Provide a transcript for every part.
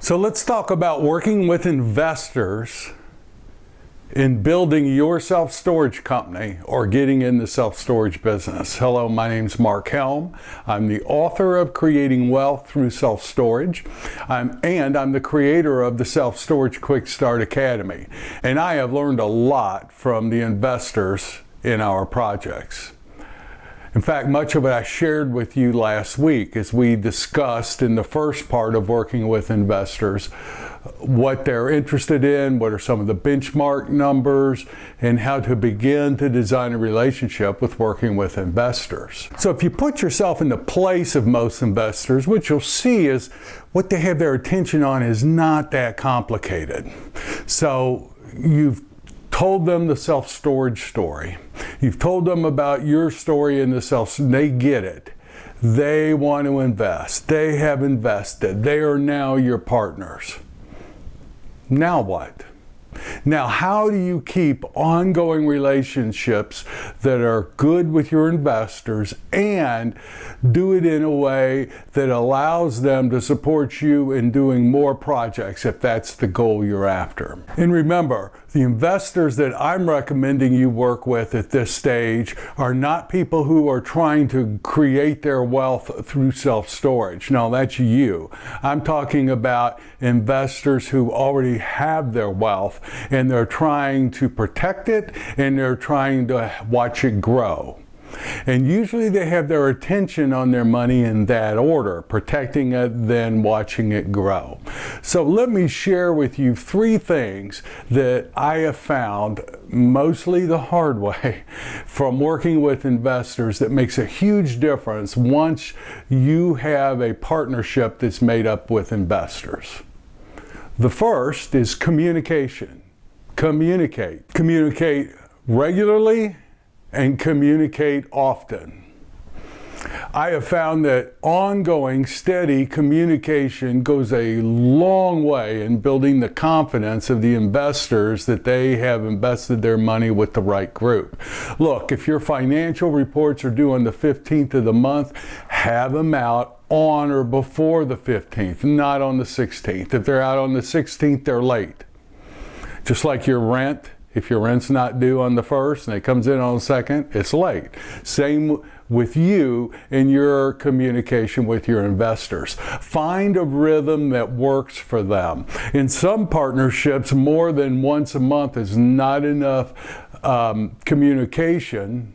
So let's talk about working with investors in building your self-storage company or getting in the self-storage business. Hello, my name's Mark Helm. I'm the author of Creating Wealth Through Self-Storage, and I'm the creator of the Self-Storage Quick Start Academy. And I have learned a lot from the investors in our projects. In fact, much of it I shared with you last week as we discussed in the first part of working with investors what they're interested in, what are some of the benchmark numbers, and how to begin to design a relationship with working with investors. So if you put yourself in the place of most investors, what you'll see is what they have their attention on is not that complicated. So you've told them the self-storage story. You've told them about your story in the they get it. They want to invest. They have invested. They are now your partners. Now what? Now, how do you keep ongoing relationships that are good with your investors and do it in a way that allows them to support you in doing more projects if that's the goal you're after? And remember, the investors that I'm recommending you work with at this stage are not people who are trying to create their wealth through self-storage. No, that's you. I'm talking about investors who already have their wealth and they're trying to protect it and they're trying to watch it grow. And usually they have their attention on their money in that order, protecting it, then watching it grow. So let me share with you 3 things that I have found, mostly the hard way, from working with investors that makes a huge difference once you have a partnership that's made up with investors. The first is communication. Communicate. Communicate regularly and communicate often. I have found that ongoing, steady communication goes a long way in building the confidence of the investors that they have invested their money with the right group. Look, if your financial reports are due on the 15th of the month, have them out on or before the 15th, not on the 16th. If they're out on the 16th, they're late. Just like your rent. If your rent's not due on the 1st and it comes in on the 2nd, it's late. Same with you in your communication with your investors. Find a rhythm that works for them. In some partnerships, more than once a month is not enough communication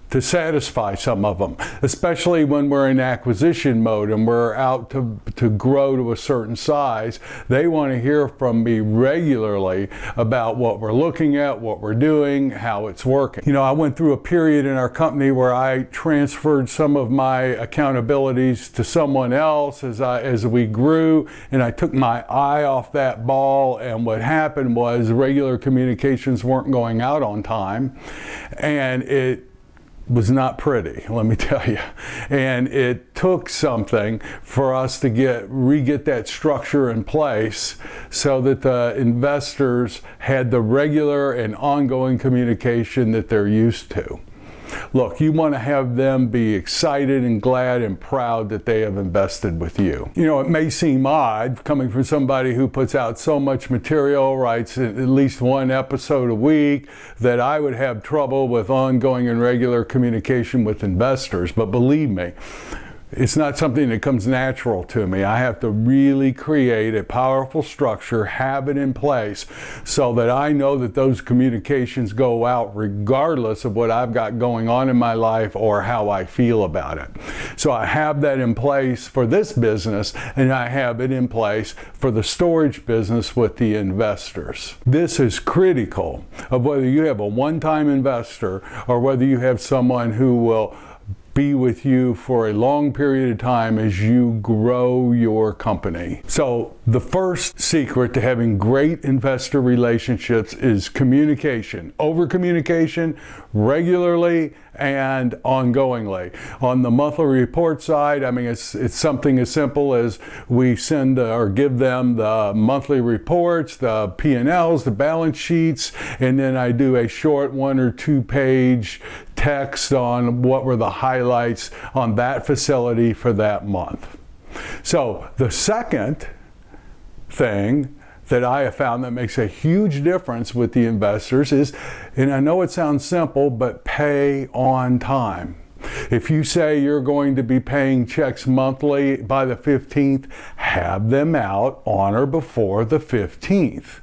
to satisfy some of them, especially when we're in acquisition mode and we're out to grow to a certain size. They want to hear from me regularly about what we're looking at, what we're doing, how it's working. You know, I went through a period in our company where I transferred some of my accountabilities to someone else as we grew, and I took my eye off that ball, and what happened was regular communications weren't going out on time, and it was not pretty, let me tell you. And it took something for us to re-get that structure in place so that the investors had the regular and ongoing communication that they're used to. Look, you want to have them be excited and glad and proud that they have invested with you. You know, it may seem odd coming from somebody who puts out so much material, writes at least 1 episode a week, that I would have trouble with ongoing and regular communication with investors. But believe me, it's not something that comes natural to me. I have to really create a powerful structure, have it in place, so that I know that those communications go out regardless of what I've got going on in my life or how I feel about it. So I have that in place for this business, and I have it in place for the storage business with the investors. This is critical of whether you have a one-time investor or whether you have someone who will be with you for a long period of time as you grow your company. So the first secret to having great investor relationships is communication. Over communication regularly and ongoingly. On the monthly report side, I mean, it's something as simple as we send or give them the monthly reports, the P&Ls, the balance sheets, and then I do a short 1 or 2 page text on what were the highlights on that facility for that month. So the second thing that I have found that makes a huge difference with the investors is, and I know it sounds simple, but pay on time. If you say you're going to be paying checks monthly by the 15th, have them out on or before the 15th.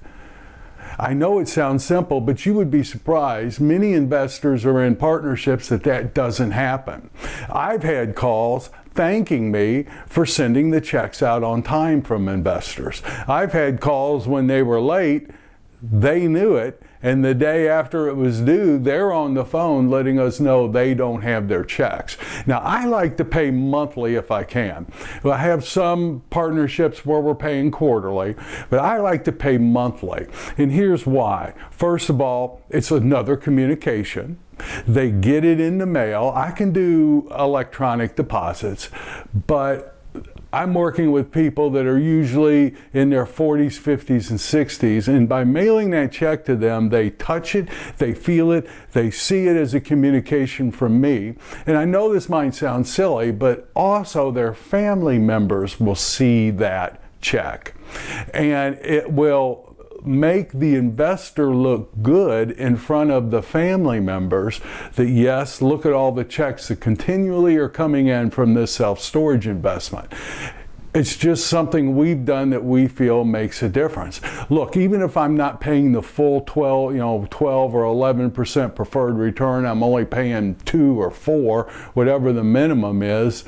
I know it sounds simple, but you would be surprised. Many investors are in partnerships that doesn't happen. I've had calls thanking me for sending the checks out on time from investors. I've had calls when they were late, they knew it, and the day after it was due, they're on the phone letting us know they don't have their checks. Now, I like to pay monthly if I can. I have some partnerships where we're paying quarterly, but I like to pay monthly. And here's why. First of all, it's another communication. They get it in the mail. I can do electronic deposits, but I'm working with people that are usually in their 40s, 50s, and 60s, and by mailing that check to them, they touch it, they feel it, they see it as a communication from me. And I know this might sound silly, but also their family members will see that check. And it will make the investor look good in front of the family members that, yes, look at all the checks that continually are coming in from this self-storage investment. It's just something we've done that we feel makes a difference. Look, even if I'm not paying the full 12 or 11% preferred return, I'm only paying 2 or 4, whatever the minimum is,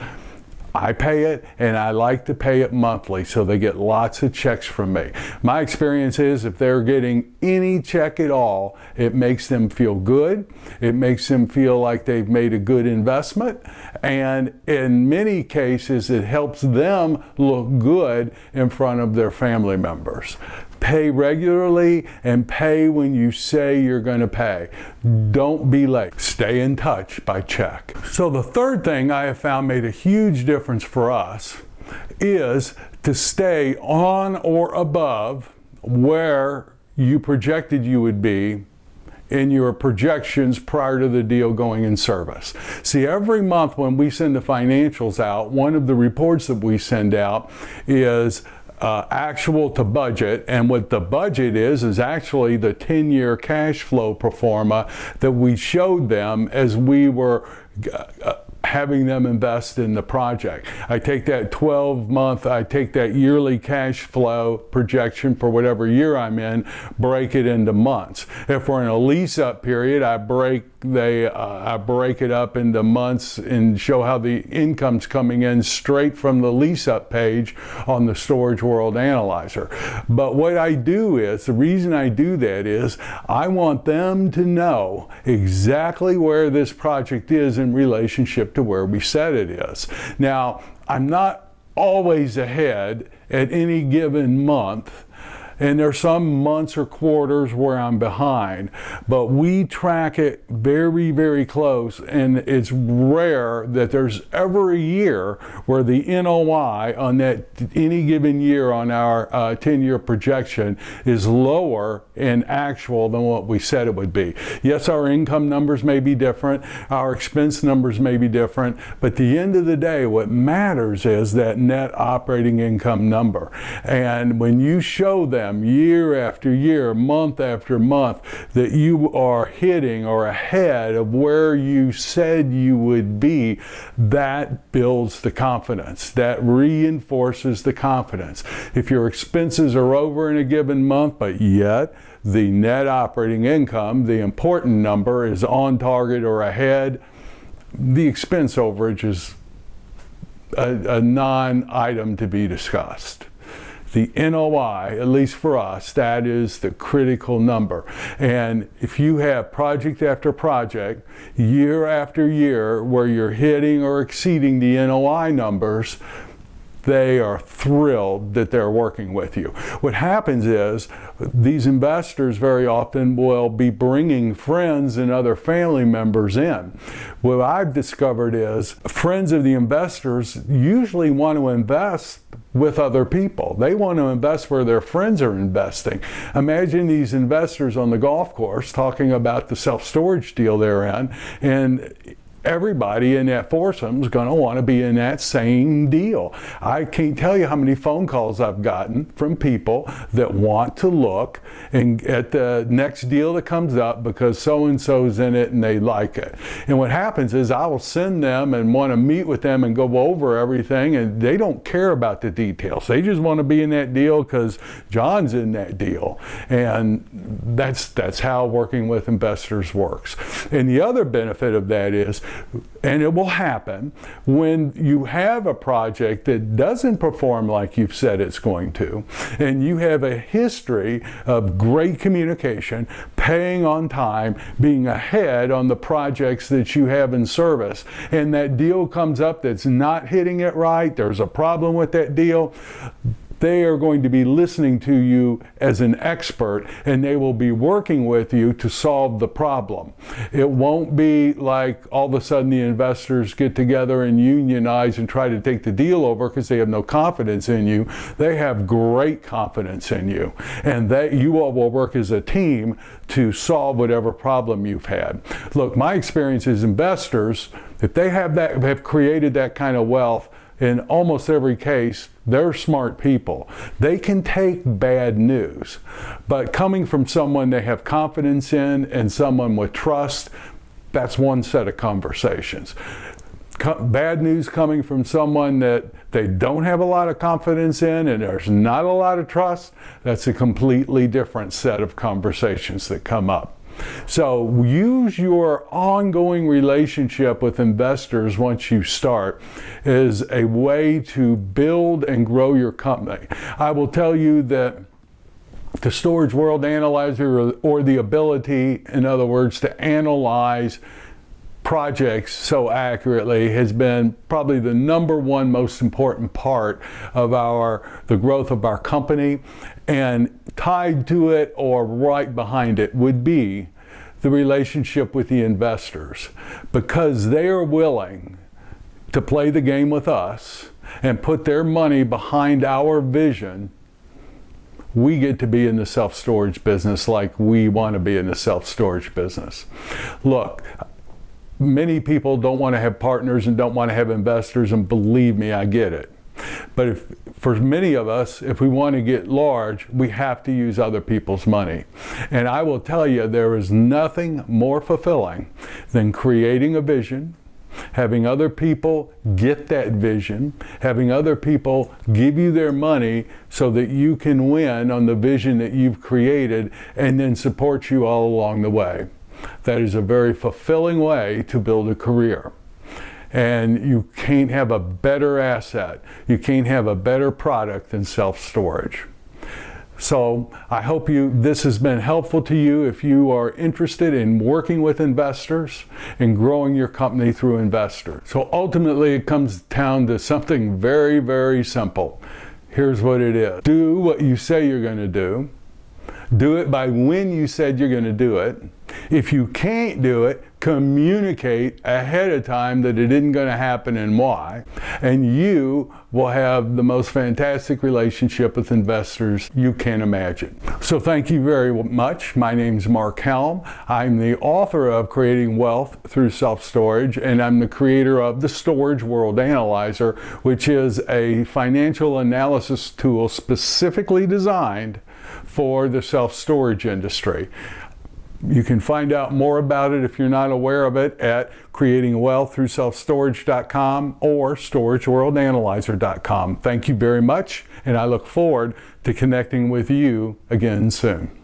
I pay it, and I like to pay it monthly so they get lots of checks from me. My experience is if they're getting any check at all, it makes them feel good. It makes them feel like they've made a good investment. And in many cases, it helps them look good in front of their family members. Pay regularly and pay when you say you're going to pay. Don't be late. Stay in touch by check. So the third thing I have found made a huge difference for us is to stay on or above where you projected you would be in your projections prior to the deal going in service. See, every month when we send the financials out, one of the reports that we send out is actual to budget, and what the budget is actually the 10-year cash flow pro forma that we showed them as we were having them invest in the project. I take that 12-month, I take that yearly cash flow projection for whatever year I'm in, break it into months. If we're in a lease-up period, I break it up into months and show how the income's coming in straight from the lease-up page on the Storage World Analyzer. But what I do is, the reason I do that is, I want them to know exactly where this project is in relationship to where we said it is. Now, I'm not always ahead at any given month, and there's some months or quarters where I'm behind, but we track it very, very close, and it's rare that there's ever a year where the NOI on that any given year on our 10-year projection is lower in actual than what we said it would be. Yes, our income numbers may be different, our expense numbers may be different, but at the end of the day, what matters is that net operating income number. And when you show them year after year, month after month, that you are hitting or ahead of where you said you would be, that builds the confidence. That reinforces the confidence. If your expenses are over in a given month, but yet the net operating income, the important number, is on target or ahead, the expense overage is a non-item to be discussed. The NOI, at least for us, that is the critical number. And if you have project after project, year after year, where you're hitting or exceeding the NOI numbers, they are thrilled that they're working with you. What happens is these investors very often will be bringing friends and other family members in. What I've discovered is friends of the investors usually want to invest with other people. They want to invest where their friends are investing. Imagine these investors on the golf course talking about the self-storage deal they're in, and everybody in that foursome is going to want to be in that same deal. I can't tell you how many phone calls I've gotten from people that want to look at the next deal that comes up because so-and-so's in it and they like it. And what happens is I will send them and want to meet with them and go over everything, and they don't care about the details. They just want to be in that deal because John's in that deal. And that's how working with investors works. And the other benefit of that is, and it will happen, when you have a project that doesn't perform like you've said it's going to, and you have a history of great communication, paying on time, being ahead on the projects that you have in service, and that deal comes up that's not hitting it right, there's a problem with that deal, they are going to be listening to you as an expert, and they will be working with you to solve the problem. It won't be like all of a sudden the investors get together and unionize and try to take the deal over because they have no confidence in you. They have great confidence in you, and that you all will work as a team to solve whatever problem you've had. Look, my experience is investors, if they have created that kind of wealth, in almost every case, they're smart people. They can take bad news, but coming from someone they have confidence in and someone with trust, that's one set of conversations. Bad news coming from someone that they don't have a lot of confidence in and there's not a lot of trust, that's a completely different set of conversations that come up. So use your ongoing relationship with investors once you start as a way to build and grow your company. I will tell you that the Storage World Analyzer, or the ability, in other words, to analyze projects so accurately, has been probably the number one most important part of the growth of our company. And tied to it or right behind it would be the relationship with the investors, because they are willing to play the game with us and put their money behind our vision. We get to be in the self-storage business like we want to be in the self-storage business. Look, many people don't want to have partners and don't want to have investors, and believe me, I get it. But for many of us, if we want to get large, we have to use other people's money. And I will tell you, there is nothing more fulfilling than creating a vision, having other people get that vision, having other people give you their money so that you can win on the vision that you've created, and then support you all along the way. That is a very fulfilling way to build a career. And you can't have a better asset, you can't have a better product than self-storage. So I hope this has been helpful to you if you are interested in working with investors and growing your company through investors. So ultimately it comes down to something very, very simple. Here's what it is. Do what you say you're going to do. Do it by when you said you're going to do it. If you can't do it, communicate ahead of time that it isn't going to happen and why, and you will have the most fantastic relationship with investors you can imagine. So thank you very much. My name's Mark Helm. I'm the author of Creating Wealth Through Self-Storage, and I'm the creator of the Storage World Analyzer, which is a financial analysis tool specifically designed for the self-storage industry. You can find out more about it if you're not aware of it at creatingwealththroughselfstorage.com or storageworldanalyzer.com. Thank you very much, and I look forward to connecting with you again soon.